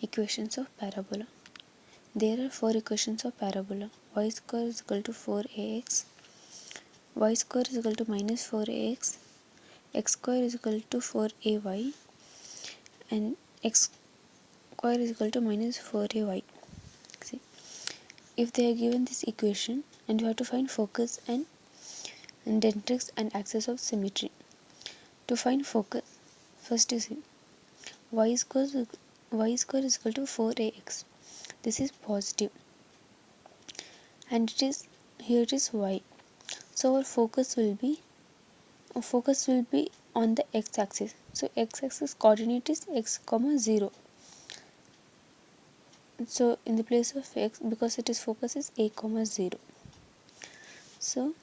Equations of parabola. There are four equations of parabola. Y square is equal to 4ax, y square is equal to minus 4ax, x square is equal to 4ay, and x square is equal to minus 4ay. See, if they are given this equation, and you have to find focus and directrix and axis of symmetry. To find focus, first is y square is equal to 4ax. This is positive, and here it is y. So our focus will be on the x-axis. So x-axis coordinate is x comma 0. So in the place of x, because it is focus is a comma 0. So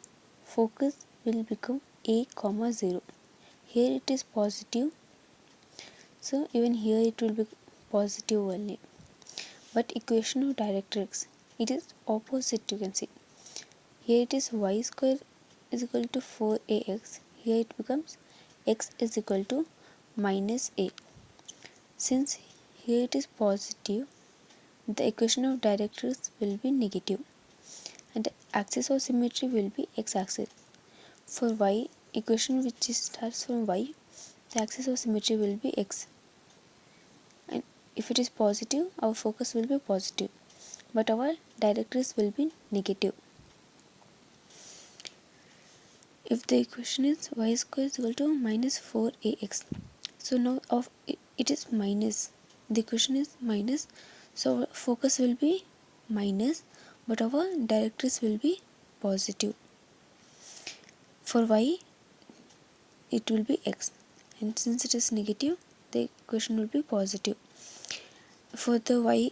focus will become a comma 0. Here it is positive. So even here it will be positive only. But equation of directrix, it is opposite, you can see. Here it is y square is equal to 4ax. Here it becomes x is equal to minus a. Since here it is positive, the equation of directrix will be negative, and the axis of symmetry will be x-axis. For y, equation which starts from y, the axis of symmetry will be x. And if it is positive, our focus will be positive, but our directrix will be negative. If the equation is y square is equal to minus 4ax, so now it is minus. The equation is minus, so our focus will be minus, but our directrix will be positive. For y, it will be x, and since it is negative, the equation will be positive. For the y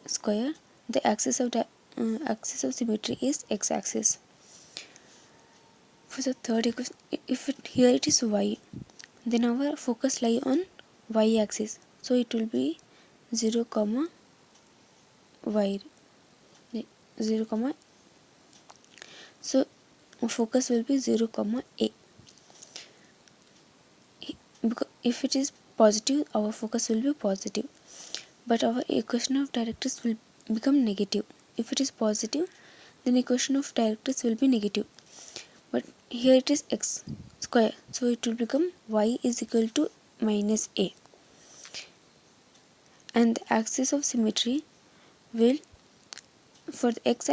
square, the axis of symmetry is x-axis. For the third equation, here it is y, then our focus lie on y-axis, so it will be 0 comma y, 0 comma. So focus will be 0 comma a. Because if it is positive, our focus will be positive, but our equation of directrix will become negative. If it is positive, then equation of directrix will be negative. But here it is x square, so it will become y is equal to minus a. And the axis of symmetry will, for the x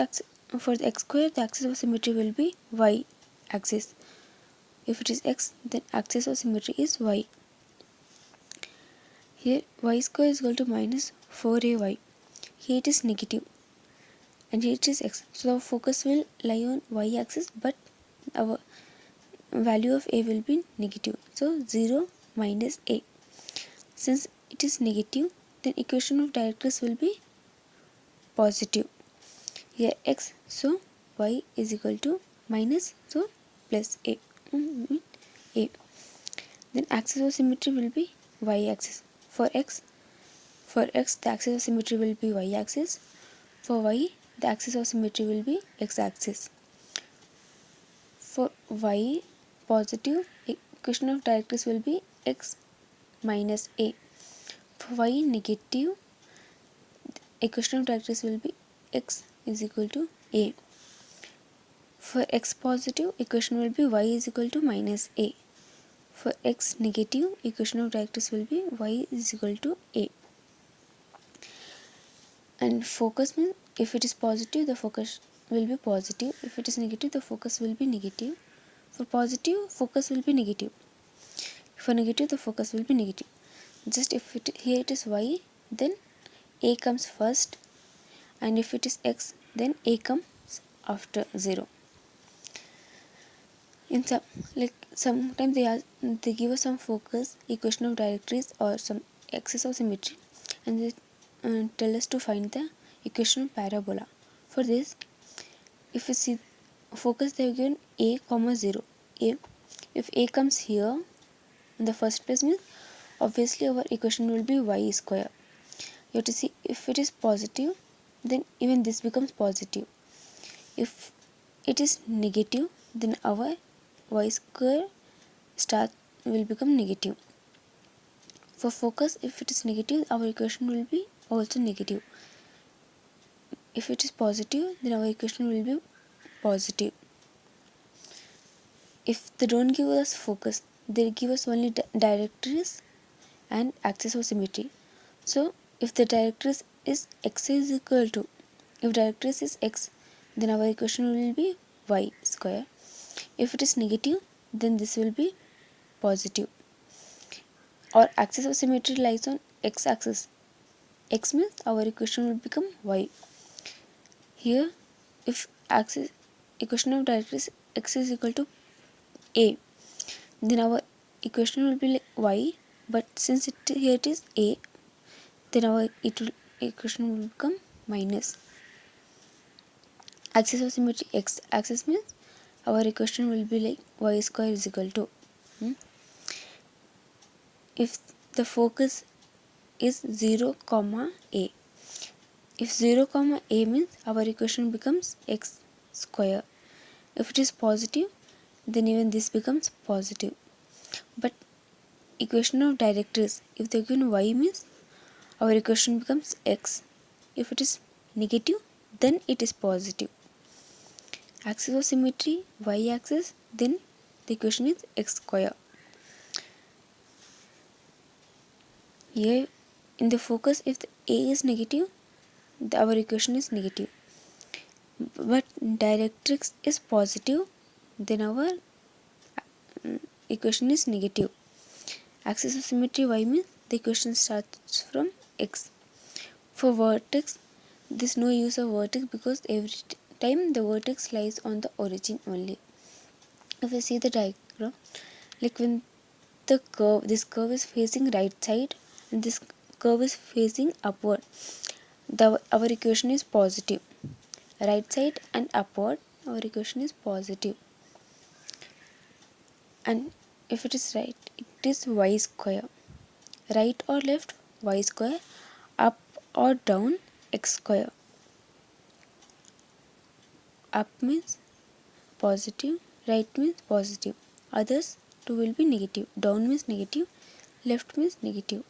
square, the axis of symmetry will be y axis. If it is x, then axis of symmetry is y. Here y square is equal to minus 4ay. Here it is negative, and here it is x. So our focus will lie on y axis, but our value of a will be negative. So 0 minus a. Since it is negative, then equation of directrix will be positive. Here x, so y is equal to minus, so plus a. A. Then axis of symmetry will be y axis. For x, the axis of symmetry will be y axis. For y, the axis of symmetry will be x axis. For y positive, equation of directrix will be x minus a. For y negative, equation of directrix will be x is equal to a. For x positive, equation will be y is equal to minus a. For x negative, equation of directrix will be y is equal to a. And focus means, if it is positive, the focus will be positive. If it is negative, the focus will be negative. For positive, focus will be negative. For negative, the focus will be negative. Just if here it is y, then a comes first, and if it is x, then a comes after 0. In sometimes they give us some focus, equation of directrix, or some axis of symmetry, and they tell us to find the equation of parabola. For this, if you see focus, they have given a comma 0. If a comes here in the first place, means obviously our equation will be y square. You have to see, if it is positive, then even this becomes positive. If it is negative, then our y square will become negative. For focus, if it is negative, our equation will be also negative. If it is positive, then our equation will be positive. If they don't give us focus, they give us only directress and axis of symmetry. So if the directress is x is equal to, if directress is x, then our equation will be y square. If it is negative, then this will be positive. Our axis of symmetry lies on x axis. X means our equation will become y. Here, if axis equation of directress x is equal to a, then our equation will be like y, but since here it is a, then our equation will become minus. Axis of symmetry x axis means our equation will be like y square is equal to if the focus is 0 comma a. If 0 comma a means our equation becomes x square. If it is positive, then even this becomes positive. But equation of directress, if they given y means our equation becomes x. If it is negative, then it is positive. Axis of symmetry y axis, then the equation is x square. Here in the focus, if the a is negative, our equation is negative. But directrix is positive, then our equation is negative. Axis of symmetry y means the equation starts from x. For vertex, there is no use of vertex because every time the vertex lies on the origin only. If you see the diagram, like when the curve, this curve is facing right side and this curve is facing upward, our equation is positive. Right side and upward, our equation is positive. And if it is right, it is y square. Right or left, y square. Up or down, x square. Up means positive, right means positive. Others two will be negative. Down means negative, left means negative.